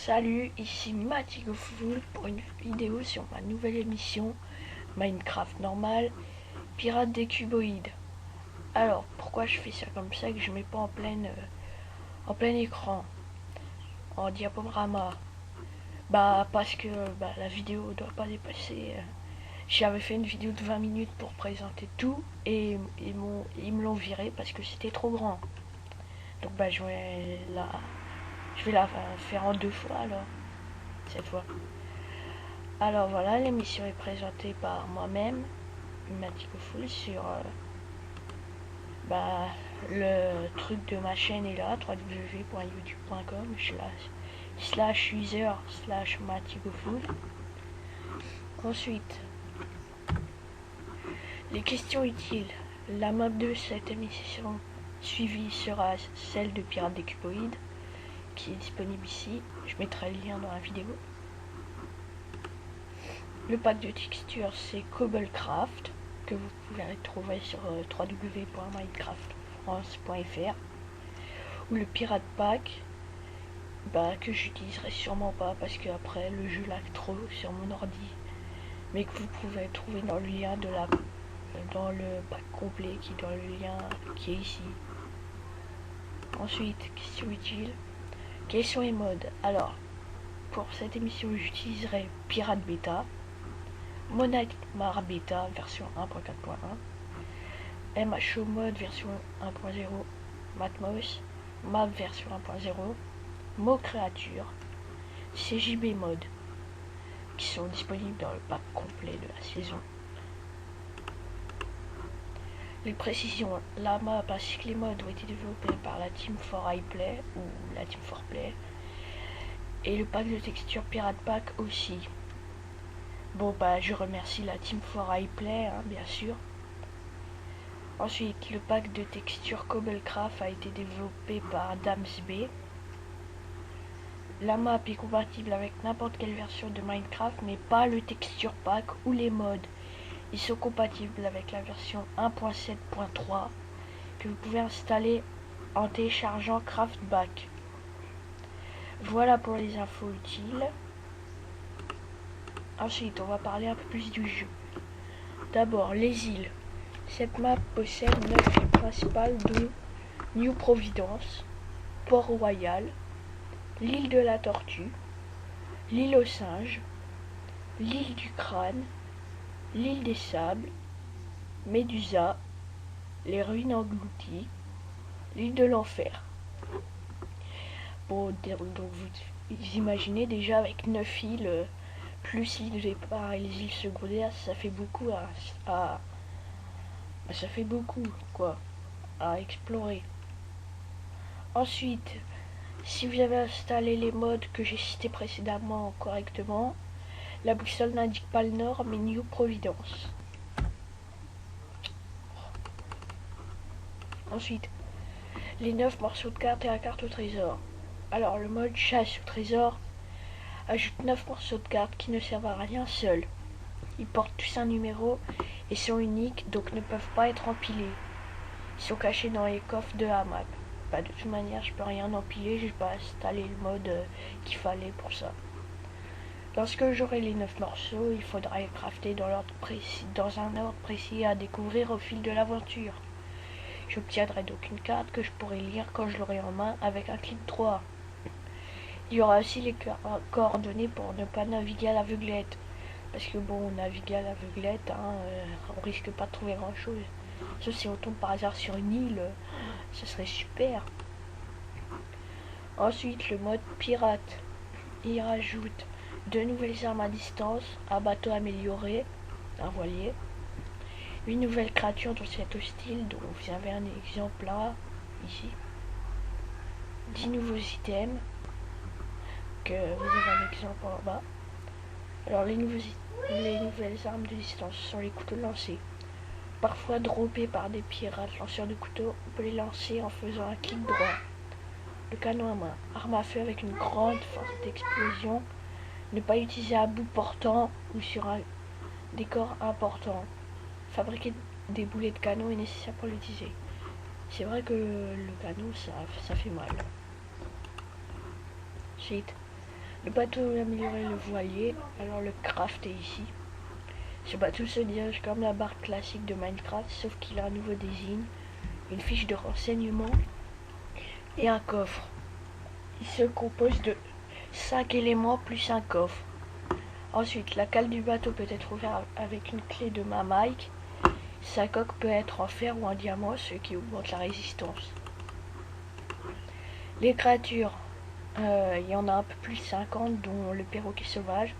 Salut, ici Matigoful pour une vidéo sur ma nouvelle émission Minecraft normal, Pirate des cuboïdes. Alors, pourquoi je fais ça comme ça, que je mets pas en plein écran, en diaporama? Parce que la vidéo doit pas dépasser. J'avais fait une vidéo de 20 minutes pour présenter tout et ils me l'ont viré parce que c'était trop grand. Donc je vais la faire en deux fois alors, cette fois. Alors voilà, l'émission est présentée par moi-même, Matigoful, sur le truc de ma chaîne est là, www.youtube.com/user/Matigoful. Ensuite, les questions utiles. La map de cette émission suivie sera celle de Pirates des Cuboïdes, qui est disponible ici. Je mettrai le lien dans la vidéo. Le pack de textures, c'est Cobblecraft, que vous pouvez retrouver sur www.minecraftfrance.fr, ou le Pirate Pack, que j'utiliserai sûrement pas parce que après le jeu lag trop sur mon ordi, mais que vous pouvez trouver dans le lien dans le pack complet qui est dans le lien qui est ici. Ensuite, question utile. Quels sont les modes? Alors, pour cette émission, j'utiliserai Pirate Beta, Monadmar Beta version 1.4.1, MHO Mode version 1.0, Matmos, Map version 1.0, Mo Créature, CJB Mode, qui sont disponibles dans le pack complet de la saison. Les précisions, la map ainsi que les modes ont été développés par la Team 4iPlay ou la Team 4Play, et le pack de texture Pirate Pack aussi. Je remercie la Team 4iPlay, bien sûr. Ensuite, le pack de texture Cobblecraft a été développé par DamsB. La map est compatible avec n'importe quelle version de Minecraft, mais pas le texture pack ou les modes. Ils sont compatibles avec la version 1.7.3 que vous pouvez installer en téléchargeant Craftback. Voilà pour les infos utiles. Ensuite, on va parler un peu plus du jeu. D'abord, les îles. Cette map possède 9 îles principales, dont New Providence, Port-Royal, l'île de la Tortue, l'île aux singes, l'île du Crâne, l'île des Sables, Médusa, les ruines englouties, l'île de l'Enfer. Donc vous imaginez déjà avec 9 îles, plus l'île de départ et les îles secondaires, ça fait beaucoup ça fait beaucoup à explorer. Ensuite, si vous avez installé les modes que j'ai cités précédemment correctement, la boussole n'indique pas le nord mais New Providence. Ensuite, les 9 morceaux de cartes et la carte au trésor. Alors le mode chasse au trésor ajoute 9 morceaux de cartes qui ne servent à rien seuls. Ils portent tous un numéro et sont uniques, donc ne peuvent pas être empilés. Ils sont cachés dans les coffres de la map. De toute manière, je peux rien empiler, j'ai pas installé le mode qu'il fallait pour ça. Lorsque j'aurai les 9 morceaux, il faudra les crafter dans un ordre précis à découvrir au fil de l'aventure. J'obtiendrai donc une carte que je pourrai lire quand je l'aurai en main avec un clic droit. Il y aura aussi les coordonnées pour ne pas naviguer à l'aveuglette. Parce que naviguer à l'aveuglette, on risque pas de trouver grand chose. Sauf si on tombe par hasard sur une île, ce serait super. Ensuite, le mode pirate. Il rajoute 2 nouvelles armes à distance, un bateau amélioré, un voilier, une nouvelle créature dont c'est hostile, dont vous avez un exemple là, ici. 10 nouveaux items, que vous avez un exemple en bas. Alors les nouvelles armes de distance sont les couteaux lancés. Parfois droppés par des pirates lanceurs de couteaux, on peut les lancer en faisant un clic droit. Le canon à main, arme à feu avec une grande force d'explosion. Ne pas utiliser à bout portant ou sur un décor important. Fabriquer des boulets de canon est nécessaire pour l'utiliser. C'est vrai que le canon ça fait mal. Ensuite, Le bateau amélioré, le voilier, alors le craft est ici. Ce bateau se dirige comme la barque classique de Minecraft, sauf qu'il a un nouveau désigne, une fiche de renseignement et un coffre. Il se compose de 5 éléments plus un coffre. Ensuite, la cale du bateau peut être ouverte avec une clé de Mamike. Sa coque peut être en fer ou en diamant, ce qui augmente la résistance. Les créatures, il y en a un peu plus de 50, dont le perroquet sauvage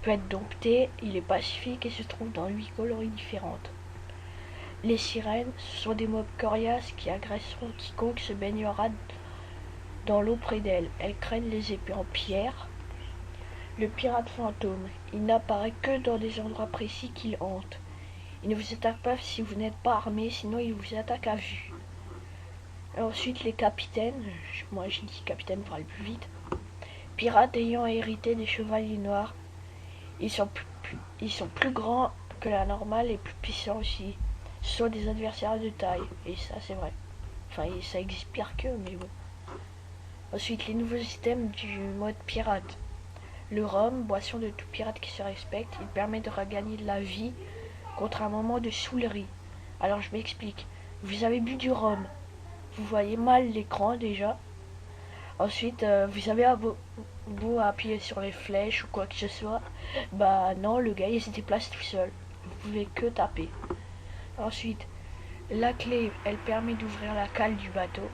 peut être dompté, il est pacifique et se trouve dans 8 coloris différentes. Les sirènes, ce sont des mobs coriaces qui agresseront quiconque se baignera dans l'eau près d'elles. Elles craignent les épées en pierre. Le pirate fantôme, il n'apparaît que dans des endroits précis qu'il hante. Il ne vous attaque pas si vous n'êtes pas armé, sinon il vous attaque à vue. Ensuite, les capitaines, moi je dis capitaine pour aller plus vite. Pirates ayant hérité des chevaliers noirs, ils sont plus grands que la normale et plus puissants aussi. Ce sont des adversaires de taille, et ça c'est vrai. Enfin, ça existe pire qu'eux, mais bon. Ensuite, les nouveaux systèmes du mode pirate. Le rhum, boisson de tout pirate qui se respecte, il permet de regagner de la vie contre un moment de saoulerie. Alors je m'explique. Vous avez bu du rhum, vous voyez mal l'écran déjà. Ensuite, vous avez beau appuyer sur les flèches ou quoi que ce soit. Bah non, le gars il se déplace tout seul. Vous pouvez que taper. Ensuite, la clé, elle permet d'ouvrir la cale du bateau.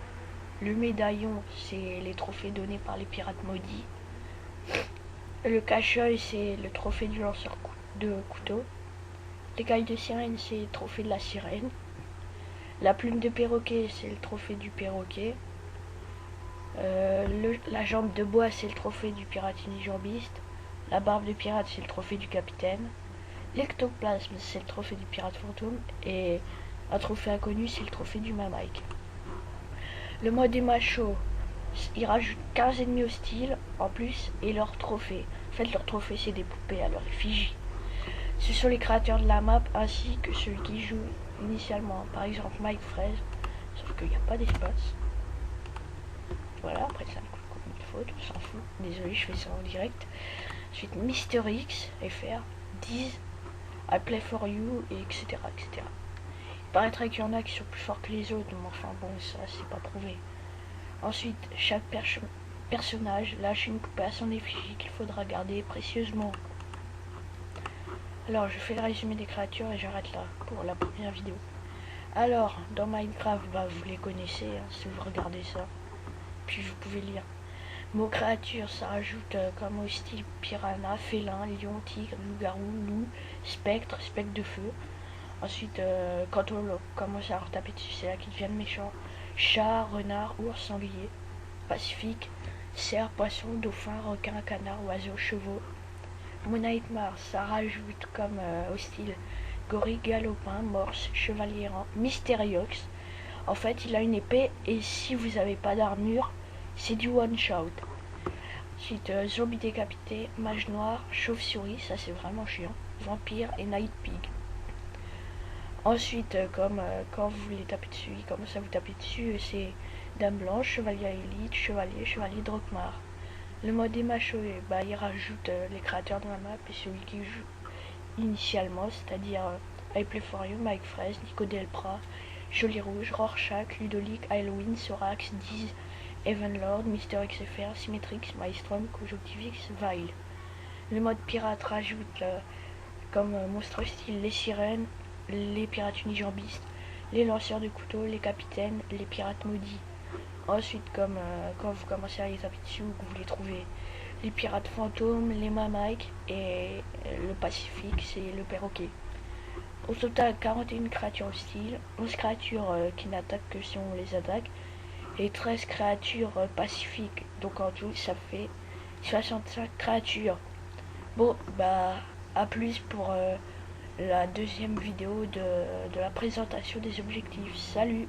Le médaillon, c'est les trophées donnés par les pirates maudits. Le cache-œil, c'est le trophée du lanceur de couteau. L'écaille de sirène, c'est le trophée de la sirène. La plume de perroquet, c'est le trophée du perroquet. La jambe de bois, c'est le trophée du pirate unijambiste. La barbe de pirate, c'est le trophée du capitaine. L'ectoplasme, c'est le trophée du pirate fantôme. Et un trophée inconnu, c'est le trophée du Mamike. Le mode des machos, ils rajoutent 15 ennemis hostiles en plus et leurs trophées. En fait, leurs trophées, c'est des poupées à leur effigie. Ce sont les créateurs de la map ainsi que ceux qui jouent initialement. Par exemple, Mike Fraise, sauf qu'il n'y a pas d'espace. Voilà, après ça me coûte comme une faute, on s'en fout. Désolé, je fais ça en direct. Ensuite, Mister X, FR, Diz, I Play For You, et etc. etc. Il paraîtrait qu'il y en a qui sont plus forts que les autres, mais enfin bon, ça c'est pas prouvé. Ensuite, chaque personnage lâche une poupée à son effigie qu'il faudra garder précieusement. Alors, je fais le résumé des créatures et j'arrête là pour la première vidéo. Alors, dans Minecraft, bah, vous les connaissez, hein, si vous regardez ça. Puis vous pouvez lire. Mots créatures, ça rajoute comme au style piranha, félin, lion, tigre, loup-garou, loup, spectre, spectre de feu. Ensuite, quand on commence à leur taper dessus, c'est là qu'ils deviennent méchants. Chat, renard, ours, sanglier, pacifique, cerf, poisson, dauphin, requin, canard, oiseau, chevaux. Moonightmare, ça rajoute comme au style gorille, galopin, morse, chevalier errant, mystériox. En fait, il a une épée et si vous n'avez pas d'armure, c'est du one shot. Ensuite, zombie décapité, mage noir, chauve-souris, ça c'est vraiment chiant, vampire et night pig. Ensuite, comme quand vous les tapez dessus, il commence à vous taper dessus, c'est dame blanche, chevalier élite, chevalier Drogmar. Le mode des machos, bah, il rajoute les créateurs de la map et celui qui joue initialement, c'est-à-dire I Play For You, Mike Fraise, Nico Delpra, Joli Rouge, Rorschach, Ludovic, Halloween, Sorax, Diz, Evanlord, Mister XFR, Symmetrix, Maelstrom, Conjunctivix, Vile. Le mode pirate rajoute comme monstre style les sirènes, les pirates unijambistes, les lanceurs de couteaux, les capitaines, les pirates maudits. Ensuite, comme quand vous commencez à les taper dessus ou que vous les trouvez, les pirates fantômes, les Mamike et le Pacifique, c'est le perroquet. Au total, 41 créatures hostiles, 11 créatures qui n'attaquent que si on les attaque, et 13 créatures pacifiques. Donc en tout, ça fait 65 créatures. Bon, bah, à plus pour la deuxième vidéo de la présentation des objectifs. Salut!